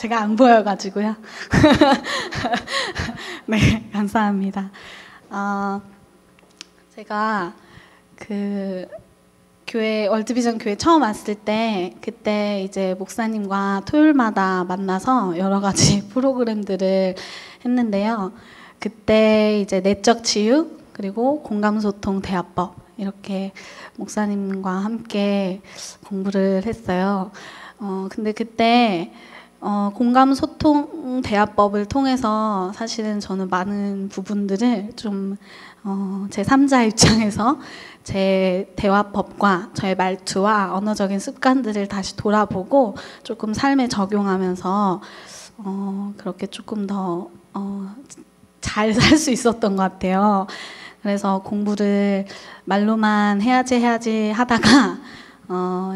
제가 안 보여가지고요. 네, 감사합니다. 제가 그 교회 월드비전 교회 처음 왔을 때 그때 이제 목사님과 토요일마다 만나서 여러 가지 프로그램들을 했는데요. 그때 이제 내적 치유 그리고 공감소통 대화법 이렇게 목사님과 함께 공부를 했어요. 근데 그때 공감소통 대화법을 통해서 사실은 저는 많은 부분들을 좀 제 3자 입장에서 제 대화법과 저의 말투와 언어적인 습관들을 다시 돌아보고 조금 삶에 적용하면서 그렇게 조금 더 잘 살 수 있었던 것 같아요. 그래서 공부를 말로만 해야지 하다가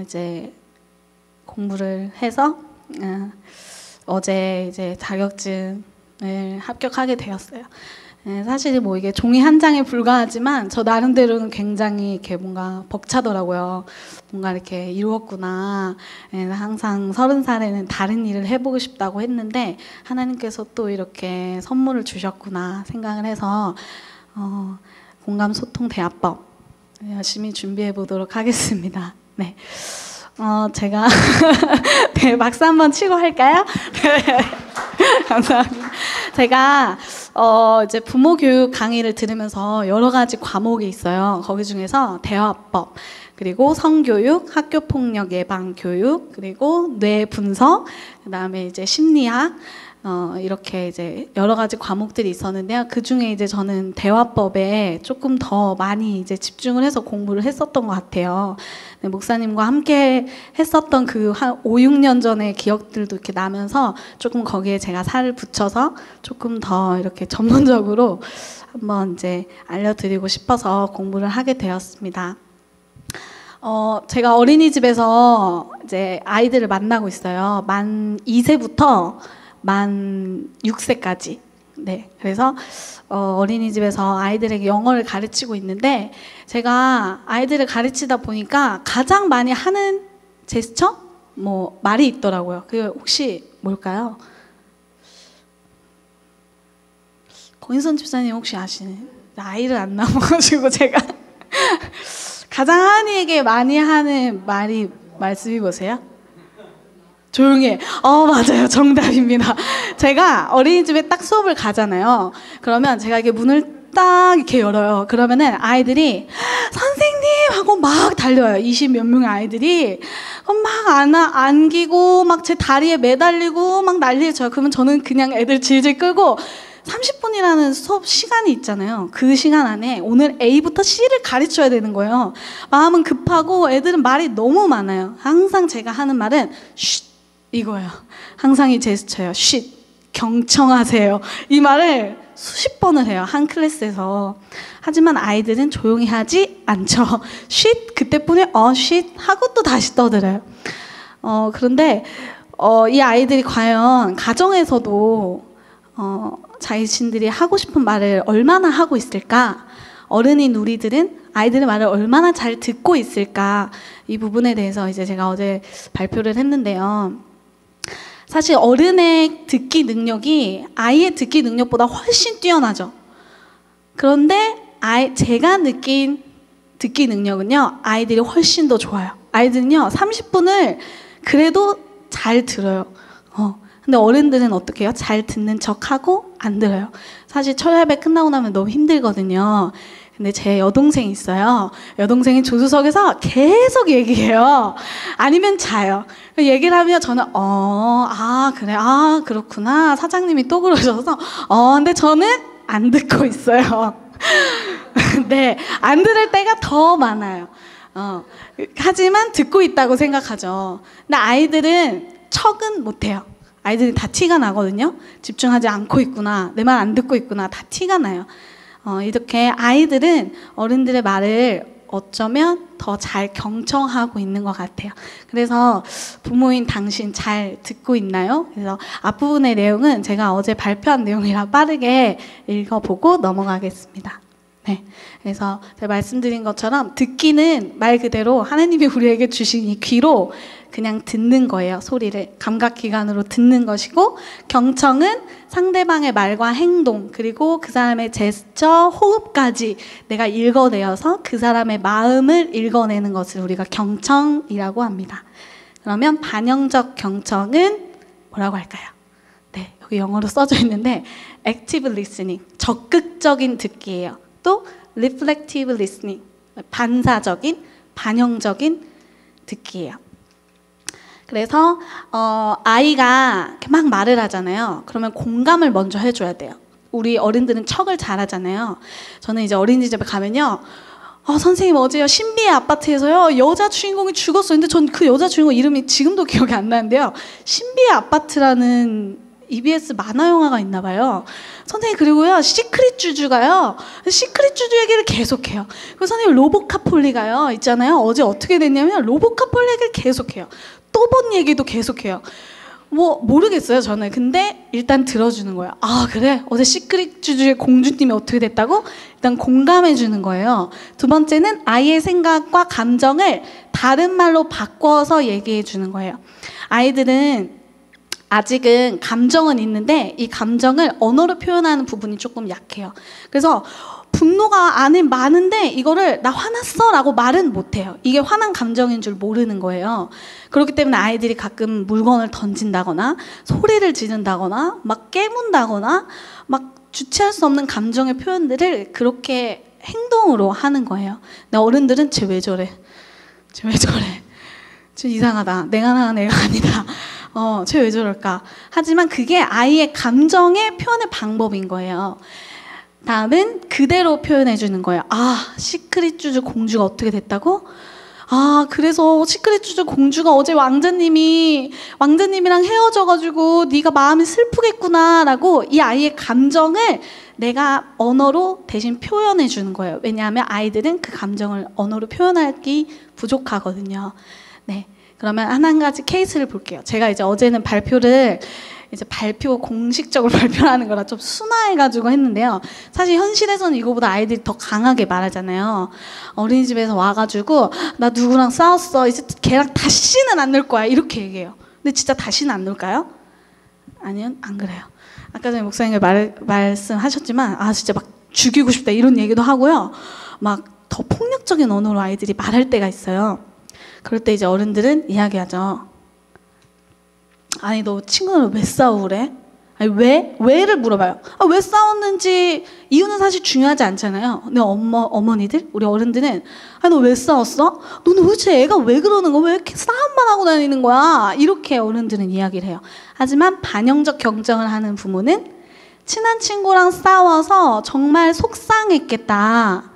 이제 공부를 해서 어제 이제 자격증을 합격하게 되었어요. 사실 뭐 이게 종이 한 장에 불과하지만 저 나름대로는 굉장히 이렇게 뭔가 벅차더라고요. 뭔가 이렇게 이루었구나. 항상 30살에는 다른 일을 해보고 싶다고 했는데 하나님께서 또 이렇게 선물을 주셨구나 생각을 해서 공감소통 대화법 열심히 준비해 보도록 하겠습니다. 네. 제가 네, 박수 한번 치고 할까요? 네. 감사합니다. 제가 이제 부모 교육 강의를 들으면서 여러 가지 과목이 있어요. 거기 중에서 대화법, 그리고 성교육, 학교폭력 예방 교육, 그리고 뇌 분석, 그다음에 이제 심리학, 이렇게 이제 여러 가지 과목들이 있었는데요. 그 중에 이제 저는 대화법에 조금 더 많이 이제 집중을 해서 공부를 했었던 것 같아요. 네, 목사님과 함께 했었던 그 한 5, 6년 전의 기억들도 이렇게 나면서 조금 거기에 제가 살을 붙여서 조금 더 이렇게 전문적으로 한번 이제 알려드리고 싶어서 공부를 하게 되었습니다. 제가 어린이집에서 이제 아이들을 만나고 있어요. 만 2세부터 만 6세까지. 네, 그래서 어린이집에서 아이들에게 영어를 가르치고 있는데 제가 아이들을 가르치다 보니까 가장 많이 하는 제스처? 뭐 말이 있더라고요. 그게 혹시 뭘까요? 권인선 집사님 혹시 아시나요? 아이를 안 낳아가지고 제가 가장 하은이에게 많이 하는 말이 말씀해 보세요. 조용히 해. 맞아요. 정답입니다. 제가 어린이집에 딱 수업을 가잖아요. 그러면 제가 이게 문을 딱 이렇게 열어요. 그러면은 아이들이 선생님 하고 막 달려요. 20 몇 명의 아이들이 막 안기고 막 제 다리에 매달리고 막 난리를 쳐요. 그러면 저는 그냥 애들 질질 끌고 30분이라는 수업 시간이 있잖아요. 그 시간 안에 오늘 A부터 C를 가르쳐야 되는 거예요. 마음은 급하고 애들은 말이 너무 많아요. 항상 제가 하는 말은 쉿 이거예요. 항상 이 제스처예요. 쉿, 경청하세요. 이 말을 수십 번을 해요. 한 클래스에서. 하지만 아이들은 조용히 하지 않죠. 쉿, 그때뿐에 쉿 하고 또 다시 떠들어요. 그런데 이 아이들이 과연 가정에서도 자신들이 하고 싶은 말을 얼마나 하고 있을까? 어른인 우리들은 아이들의 말을 얼마나 잘 듣고 있을까? 이 부분에 대해서 이제 제가 어제 발표를 했는데요. 사실 어른의 듣기 능력이 아이의 듣기 능력보다 훨씬 뛰어나죠. 그런데 제가 느낀 듣기 능력은요, 아이들이 훨씬 더 좋아요. 아이들은요, 30분을 그래도 잘 들어요. 근데 어른들은 어떻게 해요? 잘 듣는 척하고 안 들어요. 사실 철야배 끝나고 나면 너무 힘들거든요. 근데 제 여동생이 있어요. 여동생이 조수석에서 계속 얘기해요. 아니면 자요. 얘기를 하면 저는 그래, 그렇구나. 사장님이 또 그러셔서 근데 저는 안 듣고 있어요. 네, 안 들을 때가 더 많아요. 하지만 듣고 있다고 생각하죠. 근데 아이들은 척은 못해요. 아이들이 다 티가 나거든요. 집중하지 않고 있구나, 내 말 안 듣고 있구나, 다 티가 나요. 이렇게 아이들은 어른들의 말을 어쩌면 더 잘 경청하고 있는 것 같아요. 그래서 부모인 당신 잘 듣고 있나요? 그래서 앞부분의 내용은 제가 어제 발표한 내용이라 빠르게 읽어보고 넘어가겠습니다. 네, 그래서 제가 말씀드린 것처럼 듣기는 말 그대로 하나님이 우리에게 주신 이 귀로 그냥 듣는 거예요. 소리를 감각기관으로 듣는 것이고, 경청은 상대방의 말과 행동 그리고 그 사람의 제스처, 호흡까지 내가 읽어내어서 그 사람의 마음을 읽어내는 것을 우리가 경청이라고 합니다. 그러면 반영적 경청은 뭐라고 할까요? 네, 여기 영어로 써져 있는데 active listening, 적극적인 듣기예요. 또 reflective listening, 반사적인, 반영적인 듣기예요. 그래서 아이가 이렇게 막 말을 하잖아요. 그러면 공감을 먼저 해줘야 돼요. 우리 어른들은 척을 잘하잖아요. 저는 이제 어린이집에 가면요, 선생님 어제요 신비의 아파트에서요 여자 주인공이 죽었어요. 근데 전 그 여자 주인공 이름이 지금도 기억이 안 나는데요, 신비의 아파트라는 EBS 만화 영화가 있나 봐요. 선생님, 그리고요 시크릿 주주가요, 시크릿 주주 얘기를 계속해요. 그리고 선생님 로보카폴리가요 있잖아요, 어제 어떻게 됐냐면 로보카폴리 얘기를 계속해요. 또 본 얘기도 계속해요. 뭐 모르겠어요 저는. 근데 일단 들어주는 거예요. 아 그래? 어제 시크릿 주주의 공주님이 어떻게 됐다고? 일단 공감해 주는 거예요. 두 번째는 아이의 생각과 감정을 다른 말로 바꿔서 얘기해 주는 거예요. 아이들은 아직은 감정은 있는데 이 감정을 언어로 표현하는 부분이 조금 약해요. 그래서 분노가 안에 많은데 이거를 나 화났어 라고 말은 못해요. 이게 화난 감정인 줄 모르는 거예요. 그렇기 때문에 아이들이 가끔 물건을 던진다거나 소리를 지른다거나 막 깨문다거나 막 주체할 수 없는 감정의 표현들을 그렇게 행동으로 하는 거예요. 근데 어른들은 쟤 왜 저래? 쟤 왜 저래? 쟤 이상하다. 내가 낳은 애가 아니다. 쟤 왜 저럴까? 하지만 그게 아이의 감정의 표현의 방법인 거예요. 다음은 그대로 표현해 주는 거예요. 아, 시크릿 주주 공주가 어떻게 됐다고? 아, 그래서 시크릿 주주 공주가 어제 왕자님이랑 헤어져가지고 네가 마음이 슬프겠구나 라고 이 아이의 감정을 내가 언어로 대신 표현해 주는 거예요. 왜냐하면 아이들은 그 감정을 언어로 표현하기 부족하거든요. 네, 그러면 한 가지 케이스를 볼게요. 제가 이제 어제는 발표 공식적으로 발표하는 거라 좀 순화해가지고 했는데요. 사실 현실에서는 이거보다 아이들이 더 강하게 말하잖아요. 어린이집에서 와가지고 나 누구랑 싸웠어. 이제 걔랑 다시는 안 놀 거야. 이렇게 얘기해요. 근데 진짜 다시는 안 놀까요? 아니요, 안 그래요. 아까 전에 목사님이 말씀하셨지만 진짜 막 죽이고 싶다 이런 얘기도 하고요. 막 더 폭력적인 언어로 아이들이 말할 때가 있어요. 그럴 때 이제 어른들은 이야기하죠. 아니 너 친구는 왜 싸우래? 아니 왜를 물어봐요. 왜 싸웠는지 이유는 사실 중요하지 않잖아요. 근데 어머니들, 우리 어른들은 너 왜 싸웠어? 너는 도대체 애가 왜 그러는 거야? 왜 이렇게 싸움만 하고 다니는 거야? 이렇게 어른들은 이야기를 해요. 하지만 반영적 경청을 하는 부모는 친한 친구랑 싸워서 정말 속상했겠다.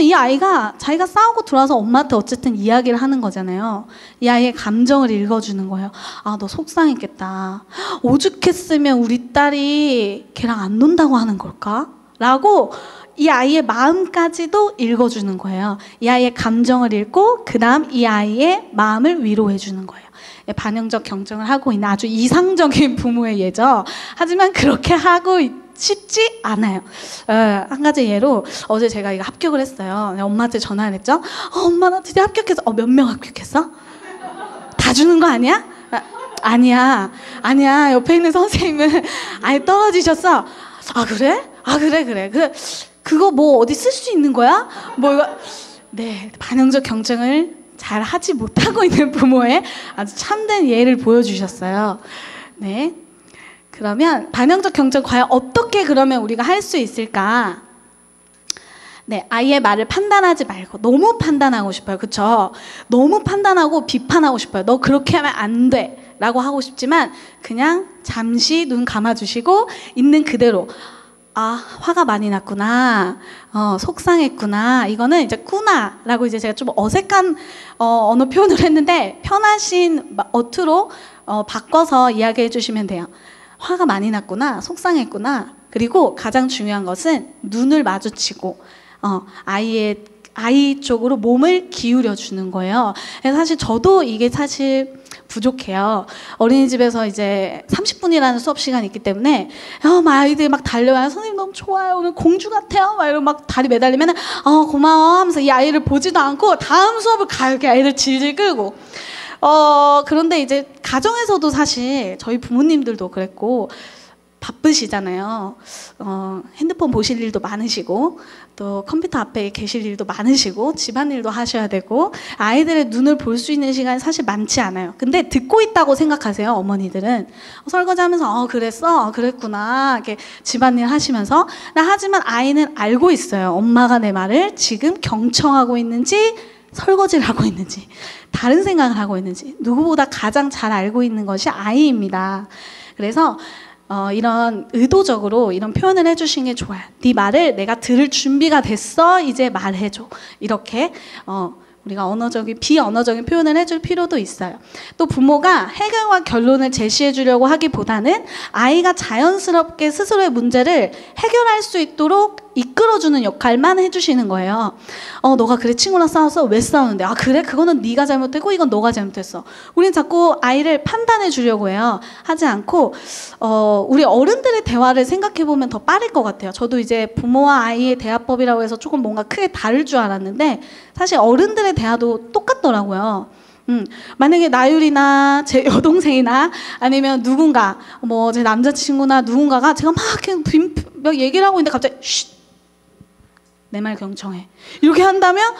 이 아이가 자기가 싸우고 들어와서 엄마한테 어쨌든 이야기를 하는 거잖아요. 이 아이의 감정을 읽어주는 거예요. 너 속상했겠다. 오죽했으면 우리 딸이 걔랑 안 논다고 하는 걸까? 라고 이 아이의 마음까지도 읽어주는 거예요. 이 아이의 감정을 읽고 그 다음 이 아이의 마음을 위로해 주는 거예요. 반영적 경청을 하고 있는 아주 이상적인 부모의 예죠. 하지만 그렇게 하고 쉽지 않아요. 한 가지 예로 어제 제가 이거 합격을 했어요. 엄마한테 전화를 했죠. 엄마 나 드디어 합격했어. 몇 명 합격했어? 다 주는 거 아니야? 아니야. 옆에 있는 선생님은 아예 떨어지셨어. 그래? 그래. 그거 뭐 어디 쓸 수 있는 거야? 뭐 이거. 네, 반영적 경청을 잘 하지 못하고 있는 부모의 아주 참된 예를 보여주셨어요. 네. 그러면 반영적 경청 과연 어떻게 그러면 우리가 할 수 있을까? 네, 아이의 말을 판단하지 말고 너무 판단하고 싶어요. 그쵸? 너무 판단하고 비판하고 싶어요. 너 그렇게 하면 안 돼 라고 하고 싶지만 그냥 잠시 눈 감아주시고 있는 그대로 화가 많이 났구나. 속상했구나. 이거는 이제 꾸나라고 이제 제가 좀 어색한 언어 표현을 했는데 편하신 어투로 바꿔서 이야기해 주시면 돼요. 화가 많이 났구나, 속상했구나. 그리고 가장 중요한 것은 눈을 마주치고 아이의 아이 쪽으로 몸을 기울여 주는 거예요. 사실 저도 이게 사실 부족해요. 어린이집에서 이제 30분이라는 수업 시간이 있기 때문에 막 아이들이 막 달려와요. 선생님 너무 좋아요. 오늘 공주 같아요. 막 이러고 막 다리 매달리면 고마워 하면서 이 아이를 보지도 않고 다음 수업을 가요. 이렇게 아이들 질질 끌고. 그런데 이제 가정에서도 사실 저희 부모님들도 그랬고 바쁘시잖아요. 핸드폰 보실 일도 많으시고 또 컴퓨터 앞에 계실 일도 많으시고 집안일도 하셔야 되고 아이들의 눈을 볼 수 있는 시간이 사실 많지 않아요. 근데 듣고 있다고 생각하세요. 어머니들은 설거지하면서 그랬어? 그랬구나. 이렇게 집안일 하시면서. 하지만 아이는 알고 있어요. 엄마가 내 말을 지금 경청하고 있는지 설거지를 하고 있는지 다른 생각을 하고 있는지 누구보다 가장 잘 알고 있는 것이 아이입니다. 그래서 이런 의도적으로 이런 표현을 해주신 게 좋아요. 네 말을 내가 들을 준비가 됐어. 이제 말해줘. 이렇게 우리가 비언어적인 표현을 해줄 필요도 있어요. 또 부모가 해결과 결론을 제시해 주려고 하기보다는 아이가 자연스럽게 스스로의 문제를 해결할 수 있도록 이끌어주는 역할만 해주시는 거예요. 너가 그래 친구랑 싸웠어? 왜 싸우는데? 그래? 그거는 네가 잘못했고 이건 너가 잘못했어. 우리는 자꾸 아이를 판단해 주려고 해요. 하지 않고 우리 어른들의 대화를 생각해 보면 더 빠를 것 같아요. 저도 이제 부모와 아이의 대화법이라고 해서 조금 뭔가 크게 다를 줄 알았는데 사실 어른들의 대화도 똑같더라고요. 만약에 나율이나 제 여동생이나 아니면 누군가 제 남자친구나 누군가가 제가 막 얘기를 하고 있는데 갑자기 내 말 경청해 이렇게 한다면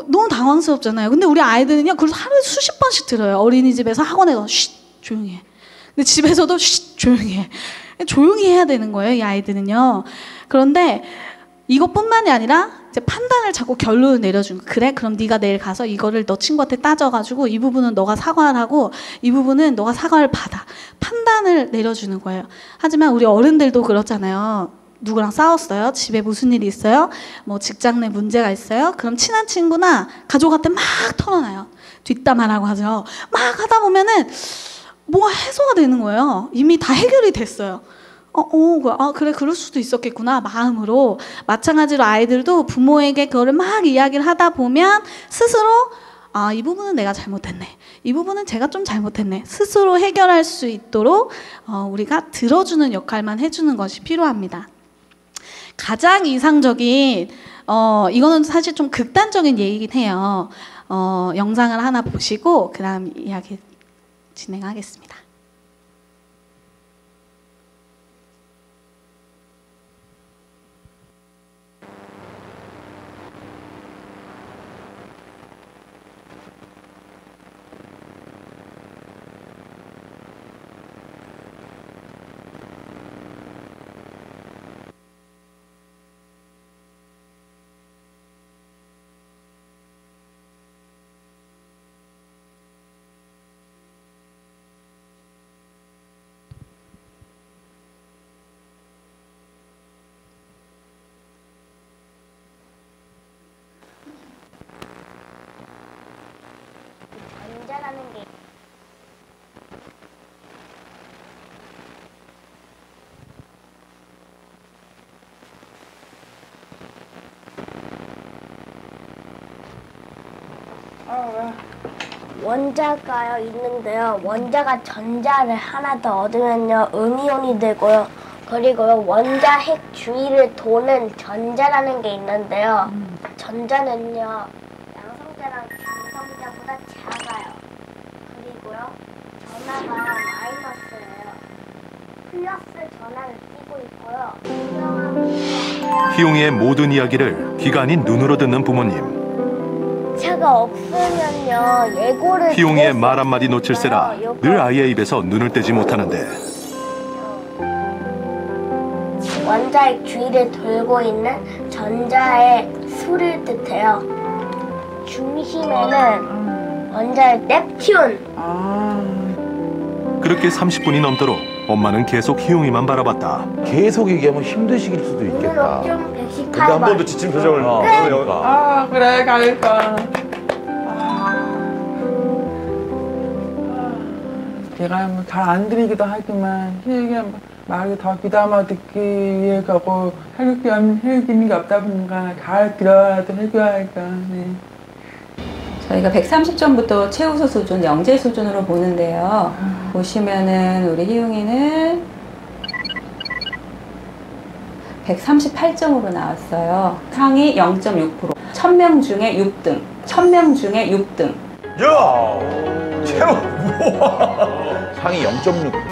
너무 당황스럽잖아요. 근데 우리 아이들은요 그걸 하루에 수십 번씩 들어요. 어린이집에서 학원에서 조용히 해. 근데 집에서도 조용히 해. 조용히 해야 되는 거예요. 이 아이들은요. 그런데 이것뿐만이 아니라 이제 판단을 자꾸 결론을 내려주는 거예요. 그래? 그럼 네가 내일 가서 이거를 너 친구한테 따져가지고 이 부분은 너가 사과를 하고 이 부분은 너가 사과를 받아. 판단을 내려주는 거예요. 하지만 우리 어른들도 그렇잖아요. 누구랑 싸웠어요? 집에 무슨 일이 있어요? 직장 내 문제가 있어요? 그럼 친한 친구나 가족한테 막 털어놔요. 뒷담화라고 하죠. 막 하다 보면은 뭐가 해소가 되는 거예요. 이미 다 해결이 됐어요. 그래 그럴 수도 있었겠구나 마음으로. 마찬가지로 아이들도 부모에게 그거를 막 이야기를 하다 보면 스스로 이 부분은 내가 잘못했네. 이 부분은 제가 좀 잘못했네. 스스로 해결할 수 있도록 우리가 들어주는 역할만 해주는 것이 필요합니다. 가장 이상적인 이거는 사실 좀 극단적인 얘기긴 해요. 영상을 하나 보시고 그 다음 이야기 진행하겠습니다. 전자라는 게 원자가 있는데요. 원자가 전자를 하나 더 얻으면요 음이온이 되고요. 그리고요 원자 핵 주위를 도는 전자라는 게 있는데요. 전자는요 양성자랑 중성자보다 작아요. 그리고요 전하가 마이너스예요. 플러스 전하를 띄고 있고요. 희용이의 모든 이야기를 귀가 아닌 눈으로 듣는 부모님. 차가 없으면요 예고를 희용이의 말 한마디 놓칠세라 늘 아이의 입에서 눈을 떼지 못하는데 원자의 주위를 돌고 있는 전자의 수를 뜻해요. 중심에는 원자의 넵튠. 그렇게 30분이 넘도록 엄마는 계속 희용이만 바라봤다. 계속 얘기하면 힘드실 수도 있겠다. 오늘 118번. 근데 한 번도 지친 표정을 아 그래 갈까. 제가 잘 안 드리기도 하지만 희영이가 말을 더 귀담아 듣기 위해 가고 혈육이 없다 보니까 잘 들어야도 해줘야 하니까. 네. 저희가 130점부터 최우수 수준, 영재 수준으로 보는데요. 보시면은 우리 희웅이는 138점으로 나왔어요. 상위 0.6%. 1000명 중에 6등. 1000명 중에 6등. 야! 최고! 상위 0.6.